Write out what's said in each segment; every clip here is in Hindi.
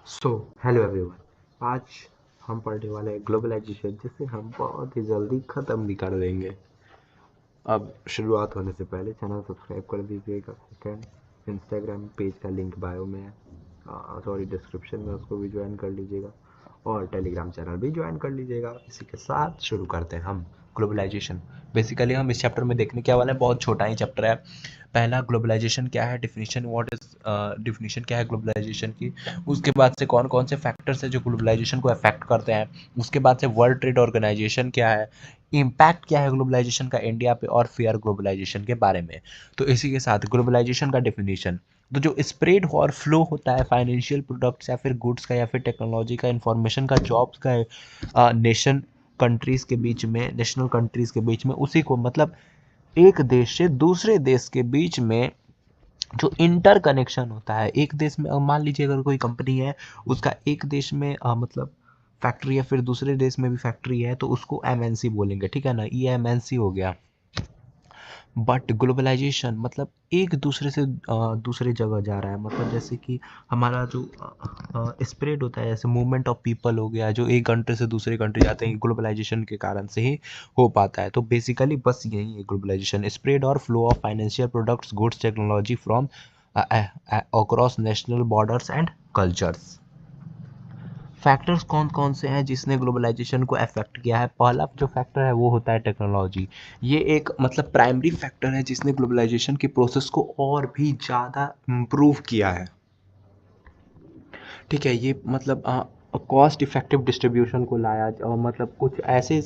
So hello everyone. आज हम पढ़ने वाले हैं ग्लोबलाइजेशन, जिसे हम बहुत ही जल्दी ख़त्म भी कर देंगे। अब शुरुआत होने से पहले चैनल सब्सक्राइब कर दीजिएगा। सेकेंड, इंस्टाग्राम पेज का लिंक बायो में है, सॉरी डिस्क्रिप्शन में, उसको भी ज्वाइन कर लीजिएगा। और टेलीग्राम चैनल भी ज्वाइन कर लीजिएगा। इसी के साथ शुरू करते हैं हम ग्लोबलाइजेशन। बेसिकली हम इस चैप्टर में देखने क्या वाले हैं, बहुत छोटा ही चैप्टर है। पहला, ग्लोबलाइजेशन क्या है, डिफिनीशन, व्हाट इज डिफिनीशन क्या है ग्लोबलाइजेशन की। उसके बाद से कौन कौन से फैक्टर्स हैं जो ग्लोबलाइजेशन को अफेक्ट करते हैं। उसके बाद से वर्ल्ड ट्रेड ऑर्गेनाइजेशन क्या है, इम्पैक्ट क्या है ग्लोबलाइजेशन का इंडिया पे, और फेयर ग्लोबलाइजेशन के बारे में। तो इसी के साथ ग्लोबलाइजेशन का डिफिनीशन, तो जो स्प्रेड और फ्लो होता है फाइनेंशियल प्रोडक्ट्स या फिर गुड्स का या फिर टेक्नोलॉजी का, इंफॉर्मेशन का, जॉब्स का, नेशन कंट्रीज के बीच में, नेशनल कंट्रीज के बीच में, उसी को मतलब एक देश से दूसरे देश के बीच में जो इंटर कनेक्शन होता है। एक देश में मान लीजिए अगर कोई कंपनी है, उसका एक देश में मतलब फैक्ट्री है, फिर दूसरे देश में भी फैक्ट्री है, तो उसको एमएनसी बोलेंगे, ठीक है ना, ये एमएनसी हो गया। बट ग्लोबलाइजेशन मतलब एक दूसरे से दूसरे जगह जा रहा है, मतलब जैसे कि हमारा जो स्प्रेड होता है, जैसे मूवमेंट ऑफ पीपल हो गया, जो एक कंट्री से दूसरे कंट्री जाते हैं, ग्लोबलाइजेशन के कारण से ही हो पाता है। तो बेसिकली बस यही है ग्लोबलाइजेशन, स्प्रेड और flow of financial products, goods, technology from across national borders and cultures. Factors कौन कौन से हैं जिसने ग्लोबलाइजेशन को अफेक्ट किया है। पहला जो फैक्टर है वो होता है टेक्नोलॉजी। ये एक मतलब प्राइमरी फैक्टर है जिसने ग्लोबलाइजेशन की प्रोसेस को और भी ज़्यादा इम्प्रूव किया है। ठीक है, ये मतलब कॉस्ट इफेक्टिव डिस्ट्रीब्यूशन को लाया, और मतलब कुछ ऐसे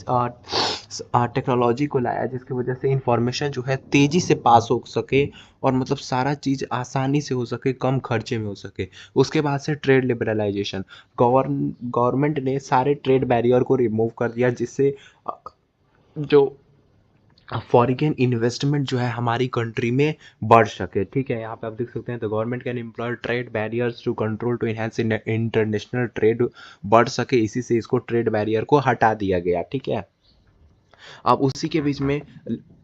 टेक्नोलॉजी को लाया जिसकी वजह से इंफॉर्मेशन जो है तेज़ी से पास हो सके, और मतलब सारा चीज़ आसानी से हो सके, कम खर्चे में हो सके। उसके बाद से ट्रेड लिबरलाइजेशन, गवर्नमेंट ने सारे ट्रेड बैरियर को रिमूव कर दिया, जिससे अ, जो फॉरेन इन्वेस्टमेंट जो है हमारी कंट्री में बढ़ सके। ठीक है, यहाँ पे आप देख सकते हैं, the government can employ trade barriers to control to enhance international trade, बढ़ सके, इसी से इसको ट्रेड बैरियर को हटा दिया गया। ठीक है, अब उसी के बीच में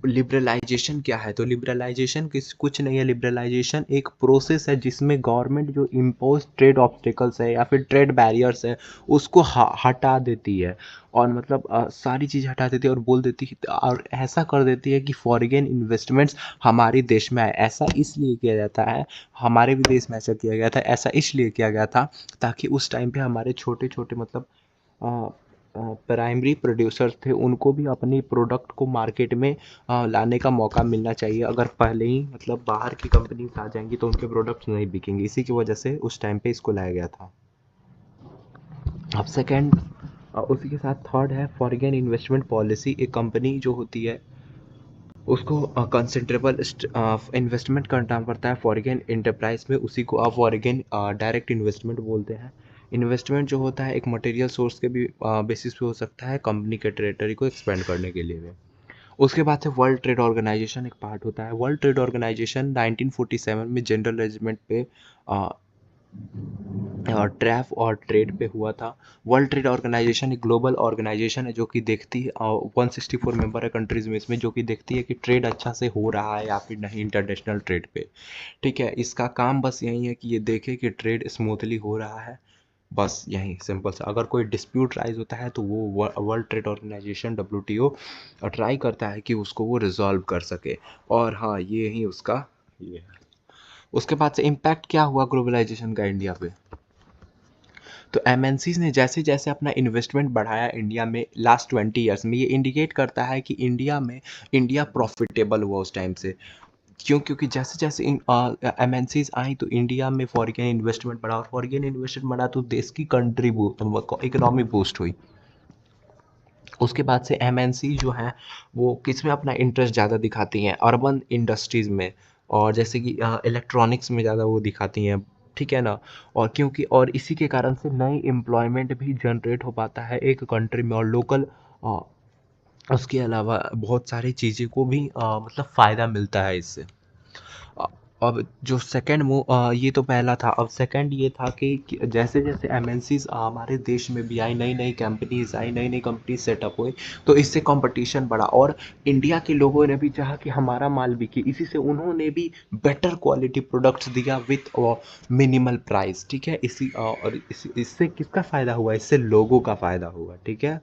लिबरलाइजेशन क्या है, तो लिबरलाइजेशन किस कुछ नहीं है, लिबरलाइजेशन एक प्रोसेस है जिसमें गवर्नमेंट जो इम्पोज ट्रेड ऑब्स्टिकल्स है या फिर ट्रेड बैरियर्स है, उसको हटा देती है, और मतलब सारी चीज़ हटा देती है, और बोल देती है, और ऐसा कर देती है कि फॉरेन इन्वेस्टमेंट्स हमारे देश में आए। ऐसा इसलिए किया जाता है, हमारे भी देश में ऐसा किया गया था, ऐसा इसलिए किया गया था ताकि उस टाइम पे हमारे छोटे छोटे मतलब प्राइमरी प्रोड्यूसर्स थे, उनको भी अपनी प्रोडक्ट को मार्केट में लाने का मौका मिलना चाहिए। अगर पहले ही मतलब बाहर की कंपनीज आ जाएंगी तो उनके प्रोडक्ट्स नहीं बिकेंगे, इसी की वजह से उस टाइम पे इसको लाया गया था। अब सेकेंड, उसी के साथ थर्ड है फॉरेन इन्वेस्टमेंट पॉलिसी। एक कंपनी जो होती है उसको कंसिडरेबल इन्वेस्टमेंट करना पड़ता है फॉरेन एंटरप्राइज में, उसी को आप फॉरेन डायरेक्ट इन्वेस्टमेंट बोलते हैं। इन्वेस्टमेंट जो होता है एक मटेरियल सोर्स के भी बेसिस पे हो सकता है, कंपनी के टेरिटरी को एक्सपेंड करने के लिए भी। उसके बाद से वर्ल्ड ट्रेड ऑर्गेनाइजेशन एक पार्ट होता है। वर्ल्ड ट्रेड ऑर्गेनाइजेशन 1947 में जनरल अरेंजमेंट पे ट्रैफ और ट्रेड पे हुआ था। वर्ल्ड ट्रेड ऑर्गेनाइजेशन एक ग्लोबल ऑर्गेनाइजेशन है जो कि देखती है, 164 मेंबर है कंट्रीज में इसमें, जो कि देखती है कि ट्रेड अच्छा से हो रहा है या फिर नहीं इंटरनेशनल ट्रेड पे। ठीक है, इसका काम बस यही है कि ये देखे कि ट्रेड स्मूथली हो रहा है, बस यही सिंपल सा। अगर कोई डिस्प्यूट राइज होता है तो वो world trade organisation WTO try करता है कि उसको वो रिजॉल्व कर सके। और हाँ, ये ही उसका ये है। उसके बाद से इम्पैक्ट क्या हुआ ग्लोबलाइजेशन का इंडिया पे, तो एमएनसीज ने जैसे जैसे अपना इन्वेस्टमेंट बढ़ाया इंडिया में लास्ट 20 ईयर्स में, ये इंडिकेट करता है कि इंडिया प्रॉफिटेबल हुआ उस टाइम से। क्योंकि जैसे जैसे एमएनसीज आई तो इंडिया में फॉरेन इन्वेस्टमेंट बढ़ा, और फॉरेन इन्वेस्टमेंट बढ़ा तो देश की कंट्री इकोनॉमी बूस्ट हुई। उसके बाद से एमएनसी जो है वो किस में अपना इंटरेस्ट ज़्यादा दिखाती हैं, अर्बन इंडस्ट्रीज़ में, और जैसे कि इलेक्ट्रॉनिक्स में ज़्यादा वो दिखाती हैं। ठीक है ना, और क्योंकि और इसी के कारण से नई एम्प्लॉयमेंट भी जनरेट हो पाता है एक कंट्री में, और लोकल उसके अलावा बहुत सारी चीज़ें को भी मतलब फ़ायदा मिलता है इससे। अब जो सेकंड ये तो पहला था। अब सेकंड ये था कि जैसे जैसे एमएनसीज हमारे देश में भी आई, नई नई कंपनीज आई, नई नई कंपनी सेटअप हुई, तो इससे कंपटीशन बढ़ा और इंडिया के लोगों ने भी चाहा कि हमारा माल बिके। इसी से उन्होंने भी बेटर क्वालिटी प्रोडक्ट्स दिया विथ मिनिमल प्राइस। ठीक है, और इससे किसका फ़ायदा हुआ? इससे लोगों का फ़ायदा हुआ। ठीक है।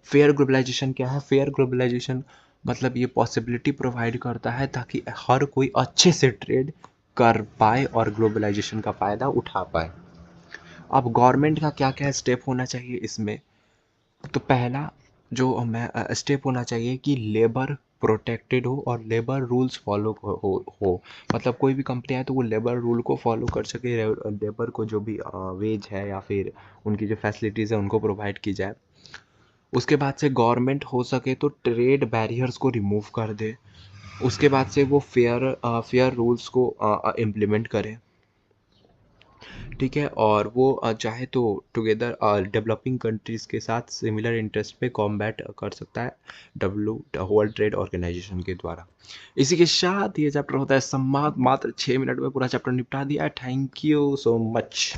फेयर ग्लोबलाइजेशन क्या है? फेयर ग्लोबलाइजेशन मतलब ये पॉसिबिलिटी प्रोवाइड करता है ताकि हर कोई अच्छे से ट्रेड कर पाए और ग्लोबलाइजेशन का फ़ायदा उठा पाए। अब गवर्नमेंट का क्या क्या स्टेप होना चाहिए इसमें? तो पहला जो मैं स्टेप होना चाहिए कि लेबर प्रोटेक्टेड हो और लेबर रूल्स फॉलो हो। मतलब कोई भी कंपनी आए तो वो लेबर रूल को फॉलो कर सके, लेबर को जो भी वेज है या फिर उनकी जो फैसिलिटीज़ है उनको प्रोवाइड की जाए। उसके बाद से गवर्नमेंट हो सके तो ट्रेड बैरियर्स को रिमूव कर दे। उसके बाद से वो फेयर रूल्स को इम्प्लीमेंट करे। ठीक है, और वो चाहे तो टुगेदर डेवलपिंग कंट्रीज़ के साथ सिमिलर इंटरेस्ट पे कॉम्बैट कर सकता है वर्ल्ड ट्रेड ऑर्गेनाइजेशन के द्वारा। इसी के साथ ये चैप्टर होता है समाप्त। मात्र 6 मिनट में पूरा चैप्टर निपटा दिया। Thank you so much.